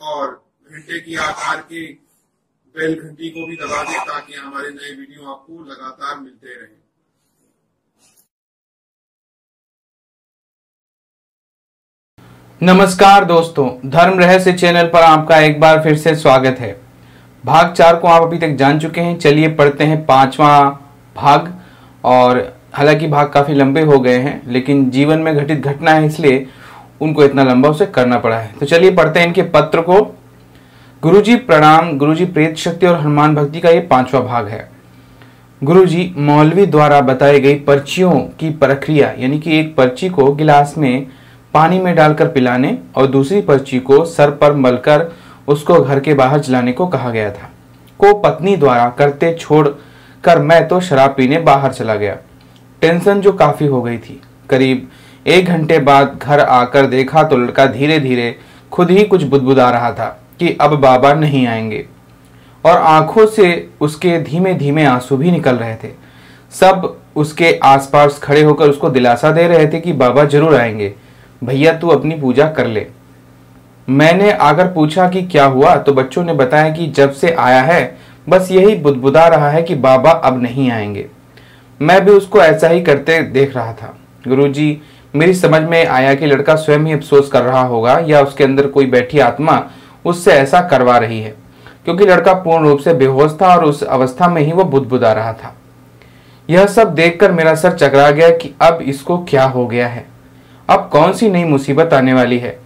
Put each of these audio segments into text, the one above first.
और घंटे की आकार की बेल घंटी को भी दबा दें ताकि हमारे नए वीडियो आपको लगातार मिलते रहें। नमस्कार दोस्तों, धर्म रहस्य चैनल पर आपका एक बार फिर से स्वागत है। भाग 4 को आप अभी तक जान चुके हैं। चलिए पढ़ते हैं 5वां भाग। और हालांकि भाग काफी लंबे हो गए हैं, लेकिन जीवन में घटित घटना है इसलिए उनको इतना लंबा उसे करना पड़ा है। तो चलिए पढ़ते हैं इनके पत्र को। गुरुजी प्रणाम। गुरुजी प्रेत शक्ति और हनुमान भक्ति का ये 5वां भाग है। गुरुजी मौलवी द्वारा बताई गई पर्चियों की प्रक्रिया, यानी कि एक पर्ची को गिलास में पानी में डालकर पिलाने और दूसरी पर्ची को सर पर मलकर उसको घर के बाहर जलाने को कहा गया था, को पत्नी द्वारा करते छोड़ कर मैं तो शराब पीने बाहर चला गया। टेंशन जो काफी हो गई थी। करीब 1 घंटे बाद घर आकर देखा तो लड़का धीरे धीरे खुद ही कुछ बुदबुदा रहा था कि अब बाबा नहीं आएंगे, और आंखों से उसके धीमे धीमे आंसू भी निकल रहे थे। सब उसके आसपास खड़े होकर उसको दिलासा दे रहे थे कि बाबा जरूर आएंगे, भैया तू अपनी पूजा कर ले। मैंने आकर पूछा कि क्या हुआ, तो बच्चों ने बताया कि जब से आया है बस यही बुदबुदा रहा है कि बाबा अब नहीं आएंगे। मैं भी उसको ऐसा ही करते देख रहा था। गुरुजी, मेरी समझ में आया कि लड़का स्वयं ही अफसोस कर रहा होगा या उसके अंदर कोई बैठी आत्मा उससे ऐसा करवा रही है, क्योंकि लड़का पूर्ण रूप से बेहोश था और उस अवस्था में ही वो बुदबुदा रहा था। यह सब देखकर मेरा सर चकरा गया कि अब इसको क्या हो गया है, अब कौन सी नई मुसीबत आने वाली है।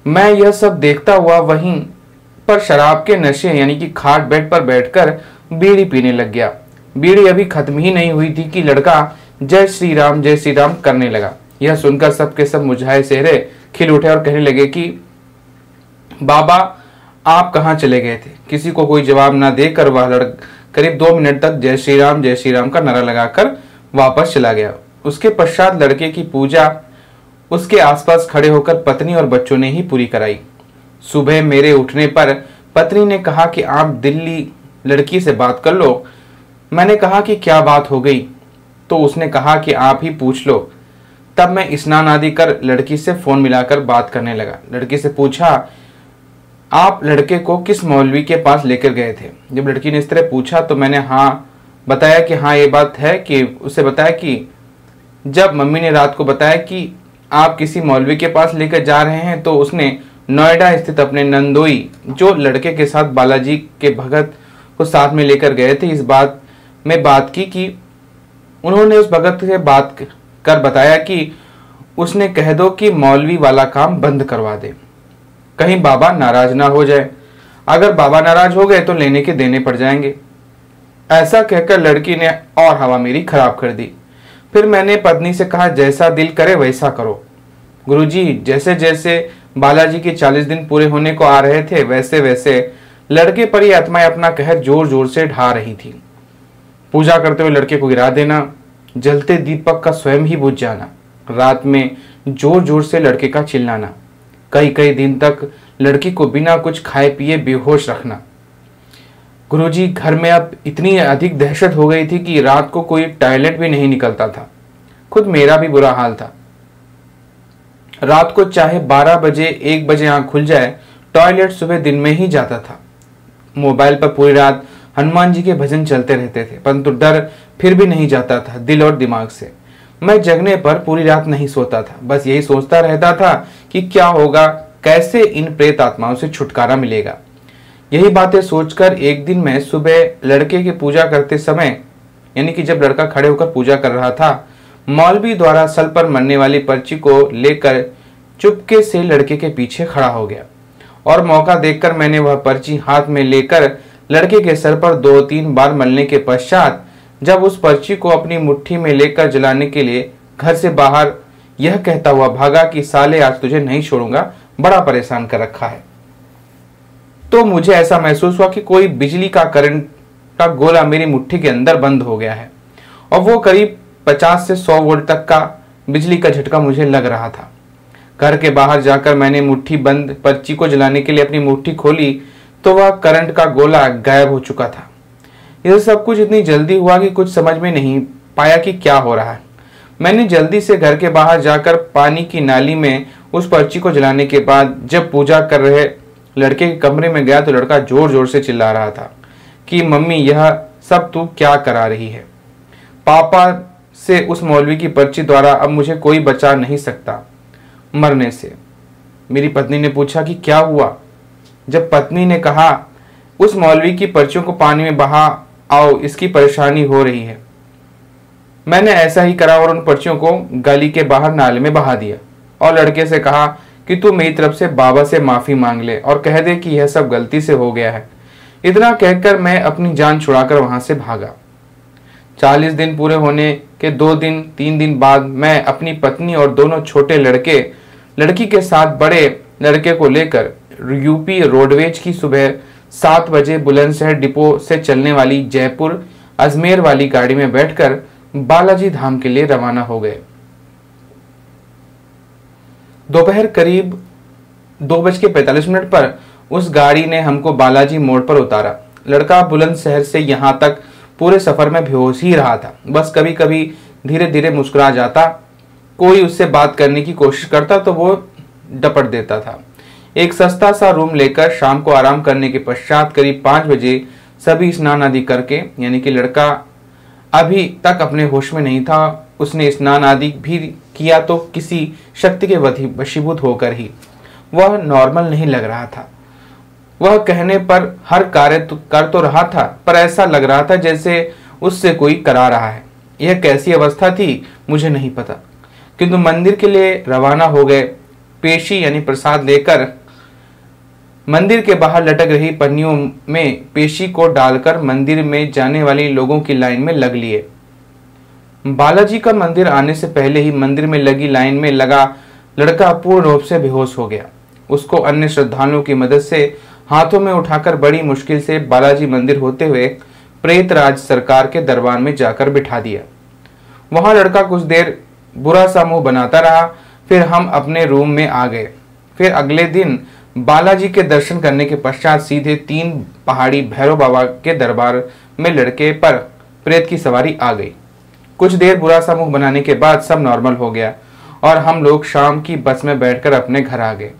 मैं यह सब देखता हुआ वहीं पर शराब के नशे यानी कि खाट बेड पर बैठकर बीड़ी पीने लग गया। बीड़ी अभी खत्म ही नहीं हुई थी कि लड़का जय श्री राम करने लगा। यह सुनकर सबके सब मुरझाए चेहरे खिल उठे और कहने लगे कि बाबा आप कहाँ चले गए थे। किसी को कोई जवाब ना देकर वह करीब 2 मिनट तक जय श्री राम का नारा लगाकर वापस चला गया। उसके पश्चात लड़के की पूजा उसके आसपास खड़े होकर पत्नी और बच्चों ने ही पूरी कराई। सुबह मेरे उठने पर पत्नी ने कहा कि आप दिल्ली लड़की से बात कर लो। मैंने कहा कि क्या बात हो गई, तो उसने कहा कि आप ही पूछ लो। तब मैं स्नान आदि कर लड़की से फोन मिलाकर बात करने लगा। लड़की से पूछा, आप लड़के को किस मौलवी के पास लेकर गए थे। जब लड़की ने इस तरह पूछा तो मैंने बताया कि हाँ ये बात है। कि उसे बताया कि जब मम्मी ने रात को बताया कि आप किसी मौलवी के पास लेकर जा रहे हैं, तो उसने नोएडा स्थित अपने नंदोई, जो लड़के के साथ बालाजी के भगत को साथ में लेकर गए थे, इस बात में बात की कि उन्होंने उस भगत से बात कर बताया कि उसने कह दो कि मौलवी वाला काम बंद करवा दे, कहीं बाबा नाराज ना हो जाए। अगर बाबा नाराज हो गए तो लेने के देने पड़ जाएंगे। ऐसा कहकर लड़की ने और हवा मेरी खराब कर दी। फिर मैंने पत्नी से कहा, जैसा दिल करे वैसा करो। गुरुजी, जैसे जैसे बालाजी के 40 दिन पूरे होने को आ रहे थे, वैसे वैसे लड़के पर ये आत्माएं अपना कहर जोर जोर से ढा रही थी। पूजा करते हुए लड़के को गिरा देना, जलते दीपक का स्वयं ही बुझ जाना, रात में जोर जोर से लड़के का चिल्लाना, कई कई दिन तक लड़की को बिना कुछ खाए पिए बेहोश रखना। गुरुजी, घर में अब इतनी अधिक दहशत हो गई थी कि रात को कोई टॉयलेट भी नहीं निकलता था। खुद मेरा भी बुरा हाल था। रात को चाहे 12 बजे 1 बजे आंख खुल जाए, टॉयलेट सुबह दिन में ही जाता था। मोबाइल पर पूरी रात हनुमान जी के भजन चलते रहते थे, परंतु डर फिर भी नहीं जाता था दिल और दिमाग से। मैं जगने पर पूरी रात नहीं सोता था, बस यही सोचता रहता था कि क्या होगा, कैसे इन प्रेत आत्माओं से छुटकारा मिलेगा। यही बातें सोचकर एक दिन मैं सुबह लड़के की पूजा करते समय, यानी कि जब लड़का खड़े होकर पूजा कर रहा था, मौलवी द्वारा सल पर मरने वाली पर्ची को लेकर चुपके से लड़के के पीछे खड़ा हो गया, और मौका देखकर मैंने वह पर्ची हाथ में लेकर लड़के के सर पर 2-3 बार मलने के पश्चात जब उस पर्ची को अपनी मुट्ठी में लेकर जलाने के लिए घर से बाहर यह कहता हुआ भागा कि साले आज तुझे नहीं छोड़ूंगा, बड़ा परेशान कर रखा है। तो मुझे ऐसा महसूस हुआ कि कोई बिजली का करंट का गोला मेरी मुट्ठी के अंदर बंद हो गया है, और वो करीब 50 से 100 वोल्ट तक का बिजली का झटका मुझे लग रहा था। घर के बाहर जाकर मैंने मुट्ठी बंद पर्ची को जलाने के लिए अपनी मुट्ठी खोली तो वह करंट का गोला गायब हो चुका था। यह सब कुछ इतनी जल्दी हुआ कि कुछ समझ में नहीं पाया कि क्या हो रहा है। मैंने जल्दी से घर के बाहर जाकर पानी की नाली में उस पर्ची को जलाने के बाद जब पूजा कर रहे लड़के के कमरे में गया तो लड़का जोर जोर से चिल्ला रहा था कि मम्मी यह सब तू क्या करा रही है। पापा से उस मौलवी की पर्ची द्वारा अब मुझे कोई बचा नहीं सकता मरने से। मेरी पत्नी ने पूछा कि क्या हुआ। जब पत्नी ने कहा उस मौलवी की पर्चियों को पानी में बहा आओ, इसकी परेशानी हो रही है। मैंने ऐसा ही करा और उन पर्चियों को गली के बाहर नाले में बहा दिया और लड़के से कहा कि तू मेरी तरफ से बाबा से माफी मांग ले और कह दे कि यह सब गलती से हो गया है। इतना कहकर मैं अपनी जान छुड़ाकर वहां से भागा। 40 दिन पूरे होने के 2-3 दिन बाद मैं अपनी पत्नी और दोनों छोटे लड़की के साथ बड़े लड़के को लेकर यूपी रोडवेज की सुबह 7 बजे बुलंदशहर डिपो से चलने वाली जयपुर अजमेर वाली गाड़ी में बैठकर बालाजी धाम के लिए रवाना हो गए। दोपहर करीब 2:45 पर उस गाड़ी ने हमको बालाजी मोड़ पर उतारा। लड़का बुलंदशहर से यहां तक पूरे सफर में बेहोश ही रहा था। बस कभी कभी धीरे धीरे मुस्कुरा जाता, कोई उससे बात करने की कोशिश करता तो वो डपट देता था। एक सस्ता सा रूम लेकर शाम को आराम करने के पश्चात करीब 5 बजे सभी स्नान आदि करके, यानी कि लड़का अभी तक अपने होश में नहीं था, उसने स्नान आदि भी किया तो किसी शक्ति के वशीभूत होकर ही। वह नॉर्मल नहीं लग रहा था। वह कहने पर हर कार्य कर तो रहा था, पर ऐसा लग रहा था जैसे उससे कोई करा रहा है। यह कैसी अवस्था थी मुझे नहीं पता, किंतु मंदिर के लिए रवाना हो गए। पेशी यानी प्रसाद लेकर मंदिर के बाहर लटक रही पन्नियों में पेशी को डालकर मंदिर में जाने वाली लोगों की लाइन में लग लिए। बालाजी का मंदिर आने से पहले ही मंदिर में लगी लाइन में लगा लड़का पूर्ण रूप से बेहोश हो गया। उसको अन्य श्रद्धालुओं की मदद से हाथों में उठाकर बड़ी मुश्किल से बालाजी मंदिर होते हुए प्रेतराज सरकार के दरबार में जाकर बिठा दिया। वहां लड़का कुछ देर बुरा सा मुंह बनाता रहा। फिर हम अपने रूम में आ गए। फिर अगले दिन बालाजी के दर्शन करने के पश्चात सीधे 3 पहाड़ी भैरव बाबा के दरबार में लड़के पर प्रेत की सवारी आ गई। कुछ देर बुरा सा मुंह बनाने के बाद सब नॉर्मल हो गया और हम लोग शाम की बस में बैठकर अपने घर आ गए।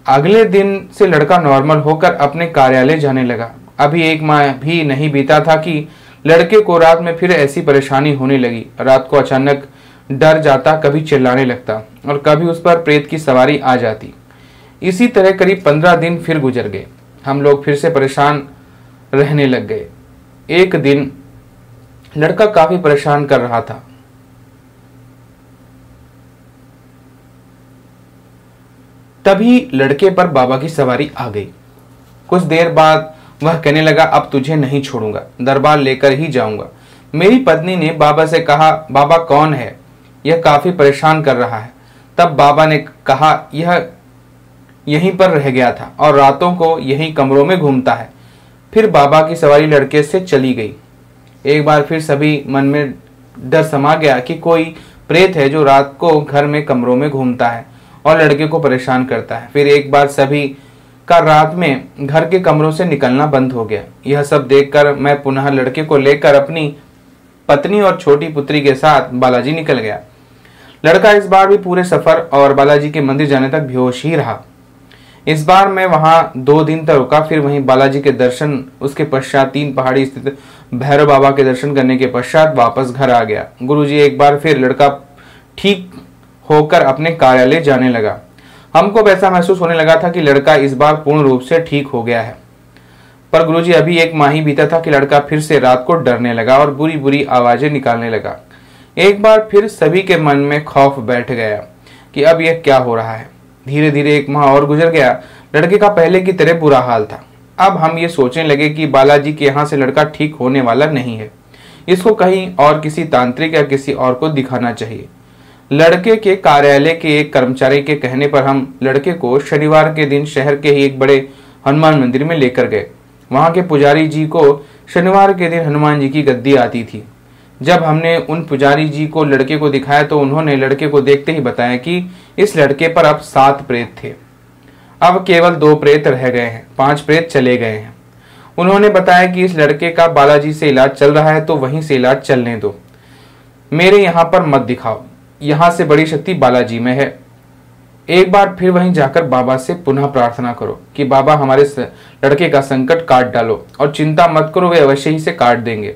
अगले दिन से लड़का नॉर्मल होकर अपने कार्यालय जाने लगा। अभी 1 माह भी नहीं बीता था कि लड़के को रात में फिर ऐसी परेशानी होने लगी। रात को अचानक डर जाता, कभी चिल्लाने लगता और कभी उस पर प्रेत की सवारी आ जाती। इसी तरह करीब 15 दिन फिर गुजर गए। हम लोग फिर से परेशान रहने लग गए। एक दिन लड़का काफी परेशान कर रहा था। तभी लड़के पर बाबा की सवारी आ गई। कुछ देर बाद वह कहने लगा अब तुझे नहीं छोड़ूंगा, दरबार लेकर ही जाऊंगा। मेरी पत्नी ने बाबा से कहा बाबा कौन है, यह काफी परेशान कर रहा है। तब बाबा ने कहा यह यहीं पर रह गया था और रातों को यहीं कमरों में घूमता है। फिर बाबा की सवारी लड़के से चली गई। एक बार फिर सभी मन में डर समा गया कि कोई प्रेत है जो रात को घर में कमरों में घूमता है और लड़के को परेशान करता है। फिर एक बार सभी का रात में घर के कमरों से निकलना बंद हो गया। यह सब देखकर मैं पुनः लड़के को लेकर अपनी पत्नी और छोटी पुत्री के साथ बालाजी निकल गया। लड़का इस बार भी पूरे सफर और बालाजी के मंदिर जाने तक बेहोश ही रहा। इस बार मैं वहां 2 दिन तक रुका। फिर वहीं बालाजी के दर्शन, उसके पश्चात 3 पहाड़ी स्थित भैरव बाबा के दर्शन करने के पश्चात वापस घर आ गया। गुरुजी एक बार फिर लड़का ठीक होकर अपने कार्यालय जाने लगा। हमको अब ऐसा महसूस होने लगा था कि लड़का इस बार पूर्ण रूप से ठीक हो गया है। पर गुरुजी अभी 1 माह ही बीता था कि लड़का फिर से रात को डरने लगा और बुरी बुरी आवाजें निकालने लगा। एक बार फिर सभी के मन में खौफ बैठ गया कि अब यह क्या हो रहा है। धीरे धीरे 1 माह और गुजर गया। लड़के का पहले की तरह बुरा हाल था। अब हम ये सोचने लगे कि बालाजी के यहाँ से लड़का ठीक होने वाला नहीं है, इसको कहीं और किसी तांत्रिक या किसी और को दिखाना चाहिए। लड़के के कार्यालय के एक कर्मचारी के कहने पर हम लड़के को शनिवार के दिन शहर के ही एक बड़े हनुमान मंदिर में लेकर गए। वहां के पुजारी जी को शनिवार के दिन हनुमान जी की गद्दी आती थी। जब हमने उन पुजारी जी को लड़के को दिखाया तो उन्होंने लड़के को देखते ही बताया कि इस लड़के पर अब 7 प्रेत थे, अब केवल 2 प्रेत रह गए हैं, 5 प्रेत चले गए हैं। उन्होंने बताया कि इस लड़के का बालाजी से इलाज चल रहा है तो वहीं से इलाज चलने दो, मेरे यहाँ पर मत दिखाओ, यहाँ से बड़ी शक्ति बालाजी में है। एक बार फिर वहीं जाकर बाबा से पुनः प्रार्थना करो कि बाबा हमारे लड़के का संकट काट डालो, और चिंता मत करो, वे अवश्य ही से काट देंगे।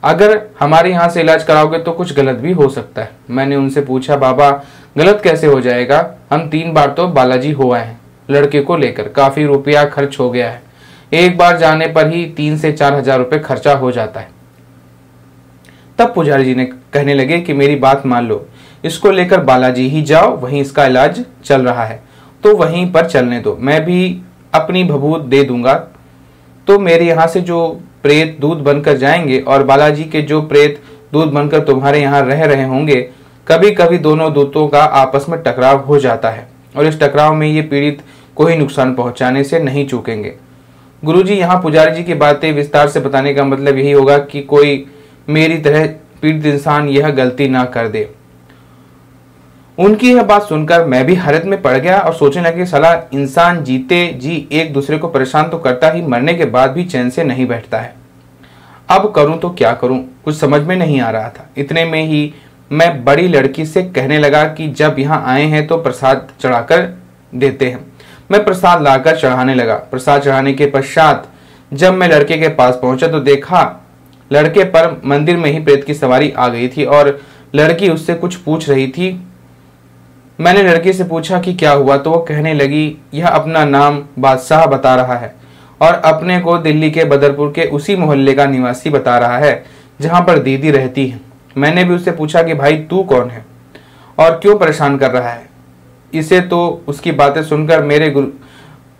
अगर हमारे यहाँ से इलाज कराओगे तो कुछ गलत भी हो सकता है। मैंने उनसे पूछा, बाबा गलत कैसे हो जाएगा? हम 3 बार तो बालाजी हो आए हैं लड़के को लेकर, काफी रुपया खर्च हो गया है। एक बार जाने पर ही 3 से 4 हजार रुपये खर्चा हो जाता है। तब पुजारी जी ने कहने लगे कि मेरी बात मान लो, इसको लेकर बालाजी ही जाओ, वहीं इसका इलाज चल रहा है तो वहीं पर चलने दो, मैं भी अपनी भभूत दे दूंगा। तो मेरे यहाँ से जो प्रेत दूध बनकर जाएंगे और बालाजी के जो प्रेत दूध बनकर तुम्हारे यहाँ रह रहे होंगे, कभी कभी दोनों दूतों का आपस में टकराव हो जाता है और इस टकराव में ये पीड़ित कोई नुकसान पहुंचाने से नहीं चूकेंगे। गुरुजी, यहाँ पुजारी जी की बातें विस्तार से बताने का मतलब यही होगा कि कोई मेरी तरह पीड़ित इंसान यह गलती ना कर दे। उनकी यह बात सुनकर मैं भी हैरत में पड़ गया और सोचने लगे, साला इंसान जीते जी एक दूसरे को परेशान तो करता ही, मरने के बाद भी चैन से नहीं बैठता है। अब करूं तो क्या करूं, कुछ समझ में नहीं आ रहा था। इतने में ही मैं बड़ी लड़की से कहने लगा कि जब यहाँ आए हैं तो प्रसाद चढ़ाकर देते हैं। मैं प्रसाद लाकर चढ़ाने लगा। प्रसाद चढ़ाने के पश्चात जब मैं लड़के के पास पहुंचा तो देखा लड़के पर मंदिर में ही प्रेत की सवारी आ गई थी और लड़की उससे कुछ पूछ रही थी। मैंने लड़की से पूछा कि क्या हुआ, तो वो कहने लगी यह अपना नाम बादशाह बता रहा है और अपने को दिल्ली के बदरपुर के उसी मोहल्ले का निवासी बता रहा है जहां पर दीदी रहती है। मैंने भी उससे पूछा कि भाई तू कौन है और क्यों परेशान कर रहा है इसे, तो उसकी बातें सुनकर मेरे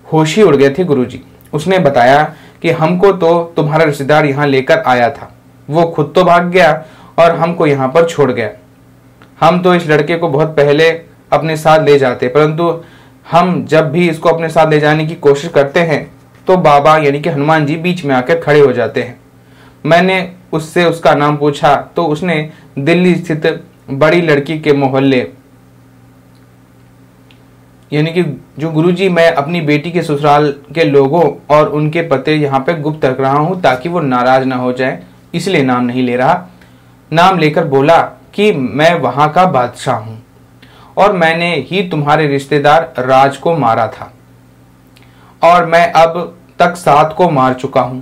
होश ही उड़ गए थे गुरुजी। उसने बताया कि हमको तो तुम्हारा रिश्तेदार यहाँ लेकर आया था, वो खुद तो भाग गया और हमको यहाँ पर छोड़ गया। हम तो इस लड़के को बहुत पहले अपने साथ ले जाते, परंतु हम जब भी इसको अपने साथ ले जाने की कोशिश करते हैं तो बाबा यानी कि हनुमान जी बीच में आकर खड़े हो जाते हैं। मैंने उससे उसका नाम पूछा तो उसने दिल्ली स्थित बड़ी लड़की के मोहल्ले यानी कि जो गुरुजी, मैं अपनी बेटी के ससुराल के लोगों और उनके पते यहाँ पे गुप्त रख रहा हूँ ताकि वो नाराज ना हो जाए, इसलिए नाम नहीं ले रहा। नाम लेकर बोला कि मैं वहां का बादशाह हूं और मैंने ही तुम्हारे रिश्तेदार राज को मारा था और मैं अब तक 7 को मार चुका हूं।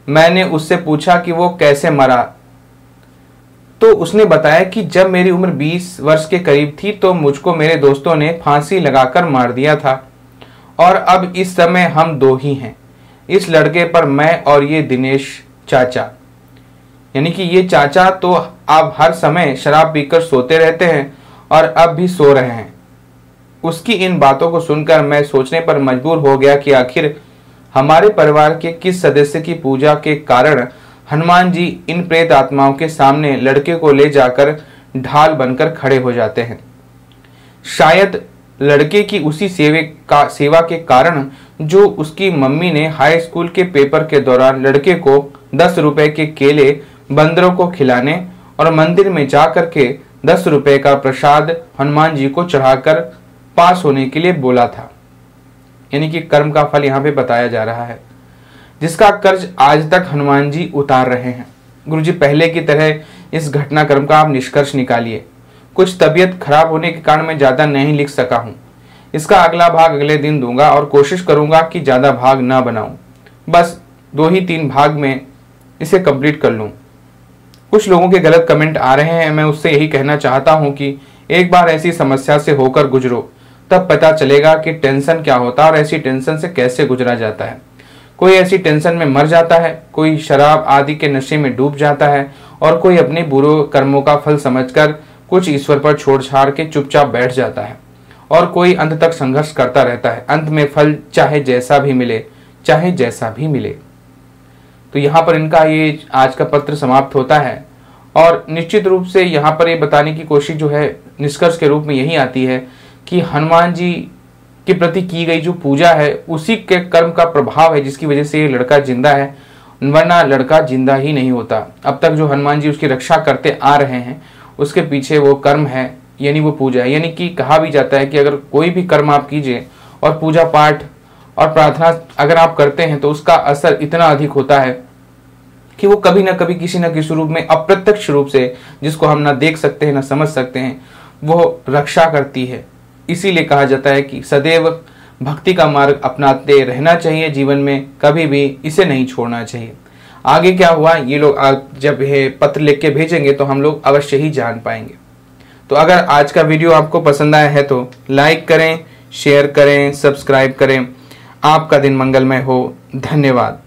मैंने उससे पूछा कि वो कैसे मरा, तो उसने बताया कि जब मेरी उम्र 20 वर्ष के करीब थी तो मुझको मेरे दोस्तों ने फांसी लगाकर मार दिया था और अब इस समय हम 2 ही हैं, इस लड़के पर मैं और ये दिनेश चाचा, यानी कि ये चाचा तो अब हर समय शराब पीकर सोते रहते हैं और अब भी सो रहे हैं। उसकी इन बातों को सुनकर मैं सोचने पर मजबूर हो गया कि आखिर हमारे परिवार के किस सदस्य की पूजा के कारण हनुमान जी इन प्रेत आत्माओं के सामने लड़के को ले जाकर ढाल बनकर खड़े हो जाते हैं। शायद लड़के की उसी सेवा के कारण जो उसकी मम्मी ने हाई स्कूल के पेपर के दौरान लड़के को 10 रुपए के केले बंदरों को खिलाने और मंदिर में जाकर के 10 रुपए का प्रसाद हनुमान जी को चढ़ाकर पास होने के लिए बोला था। यानी कि कर्म का फल यहाँ पे बताया जा रहा है, जिसका कर्ज आज तक हनुमान जी उतार रहे हैं। गुरुजी, पहले की तरह इस घटनाक्रम का आप निष्कर्ष निकालिए। कुछ तबीयत खराब होने के कारण मैं ज्यादा नहीं लिख सका हूँ। इसका अगला भाग अगले दिन दूंगा और कोशिश करूंगा कि ज्यादा भाग ना बनाऊं, बस 2 ही 3 भाग में इसे कंप्लीट कर लूं। कुछ लोगों के गलत कमेंट आ रहे हैं, मैं उससे यही कहना चाहता हूं कि एक बार ऐसी समस्या से होकर गुजरो, तब पता चलेगा कि टेंशन क्या होता है और ऐसी टेंशन से कैसे गुजरा जाता है। कोई ऐसी टेंशन में मर जाता है, कोई शराब आदि के नशे में डूब जाता है और कोई अपने बुरे कर्मों का फल समझकर कुछ ईश्वर पर छोड़ छाड़ के चुपचाप बैठ जाता है और कोई अंत तक संघर्ष करता रहता है। अंत में फल चाहे जैसा भी मिले, चाहे जैसा भी मिले। तो यहाँ पर इनका ये आज का पत्र समाप्त होता है और निश्चित रूप से यहाँ पर ये बताने की कोशिश जो है निष्कर्ष के रूप में यही आती है कि हनुमान जी के प्रति की गई जो पूजा है उसी के कर्म का प्रभाव है जिसकी वजह से ये लड़का जिंदा है, वरना लड़का जिंदा ही नहीं होता। अब तक जो हनुमान जी उसकी रक्षा करते आ रहे हैं उसके पीछे वो कर्म है, यानी वो पूजा है। यानी कि कहा भी जाता है कि अगर कोई भी कर्म आप कीजिए और पूजा पाठ और प्रार्थना अगर आप करते हैं तो उसका असर इतना अधिक होता है कि वो कभी ना कभी किसी न किसी रूप में अप्रत्यक्ष रूप से, जिसको हम ना देख सकते हैं ना समझ सकते हैं, वो रक्षा करती है। इसीलिए कहा जाता है कि सदैव भक्ति का मार्ग अपनाते रहना चाहिए जीवन में, कभी भी इसे नहीं छोड़ना चाहिए। आगे क्या हुआ ये लोग जब ये पत्र लिख के भेजेंगे तो हम लोग अवश्य ही जान पाएंगे। तो अगर आज का वीडियो आपको पसंद आया है तो लाइक करें, शेयर करें, सब्सक्राइब करें। आपका दिन मंगलमय हो। धन्यवाद।